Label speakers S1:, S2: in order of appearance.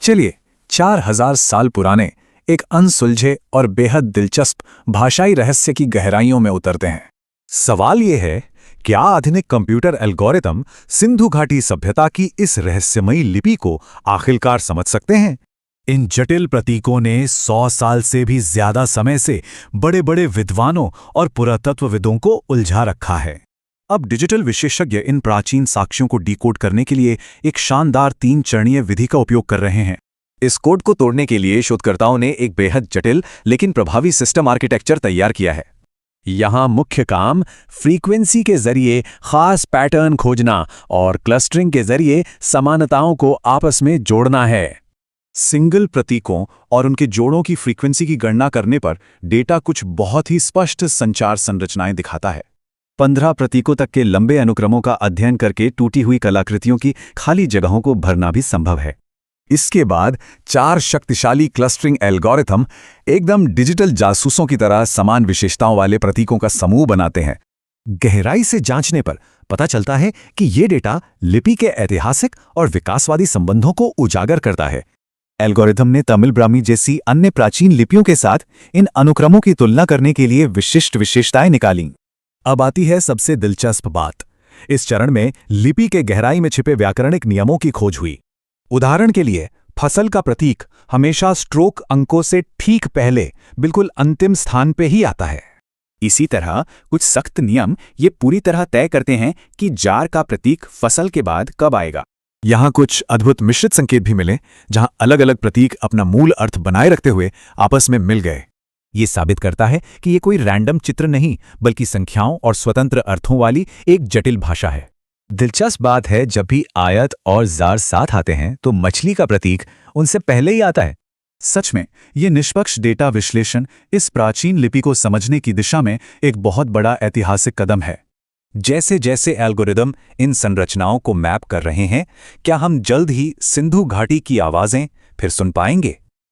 S1: चलिए 4000 साल पुराने एक अनसुलझे और बेहद दिलचस्प भाषाई रहस्य की गहराइयों में उतरते हैं।
S2: सवाल ये है, क्या आधुनिक कंप्यूटर एल्गोरिदम सिंधु घाटी सभ्यता की इस रहस्यमयी लिपि को आखिरकार समझ सकते हैं? इन जटिल प्रतीकों ने 100 साल से भी ज्यादा समय से बड़े बड़े विद्वानों और पुरातत्वविदों को उलझा रखा है। अब डिजिटल विशेषज्ञ इन प्राचीन साक्ष्यों को डिकोड करने के लिए एक शानदार 3 चरणीय विधि का उपयोग कर रहे हैं।
S3: इस कोड को तोड़ने के लिए शोधकर्ताओं ने एक बेहद जटिल लेकिन प्रभावी सिस्टम आर्किटेक्चर तैयार किया है।
S2: यहाँ मुख्य काम फ्रीक्वेंसी के जरिए खास पैटर्न खोजना और क्लस्टरिंग के जरिए समानताओं को आपस में जोड़ना है।
S1: सिंगल प्रतीकों और उनके जोड़ों की फ्रीक्वेंसी की गणना करने पर डेटा कुछ बहुत ही स्पष्ट संचार संरचनाएं दिखाता है।
S3: 15 प्रतीकों तक के लंबे अनुक्रमों का अध्ययन करके टूटी हुई कलाकृतियों की खाली जगहों को भरना भी संभव है।
S2: इसके बाद 4 शक्तिशाली क्लस्टरिंग एल्गोरिथम एकदम डिजिटल जासूसों की तरह समान विशेषताओं वाले प्रतीकों का समूह बनाते हैं। गहराई से जांचने पर पता चलता है कि ये डेटा लिपि के ऐतिहासिक और विकासवादी संबंधों को उजागर करता है। एल्गोरिथम ने तमिल ब्राह्मी जैसी अन्य प्राचीन लिपियों के साथ इन अनुक्रमों की तुलना करने के लिए विशिष्ट विशेषताएं निकालीं। अब आती है सबसे दिलचस्प बात। इस चरण में लिपि के गहराई में छिपे व्याकरणिक नियमों की खोज हुई। उदाहरण के लिए फसल का प्रतीक हमेशा स्ट्रोक अंकों से ठीक पहले बिल्कुल अंतिम स्थान पे ही आता है।
S3: इसी तरह कुछ सख्त नियम ये पूरी तरह तय करते हैं कि जार का प्रतीक फसल के बाद कब आएगा।
S2: यहाँ कुछ अद्भुत मिश्रित संकेत भी मिले, जहाँ अलग अलग प्रतीक अपना मूल अर्थ बनाए रखते हुए आपस में मिल गए। ये साबित करता है कि ये कोई रैंडम चित्र नहीं, बल्कि संख्याओं और स्वतंत्र अर्थों वाली एक जटिल भाषा है।
S3: दिलचस्प बात है, जब भी आयत और जार साथ आते हैं तो मछली का प्रतीक उनसे पहले ही आता है।
S1: सच में ये निष्पक्ष डेटा विश्लेषण इस प्राचीन लिपि को समझने की दिशा में एक बहुत बड़ा ऐतिहासिक कदम है।
S3: जैसे जैसे एल्गोरिदम इन संरचनाओं को मैप कर रहे हैं, क्या हम जल्द ही सिंधु घाटी की आवाजें फिर सुन पाएंगे?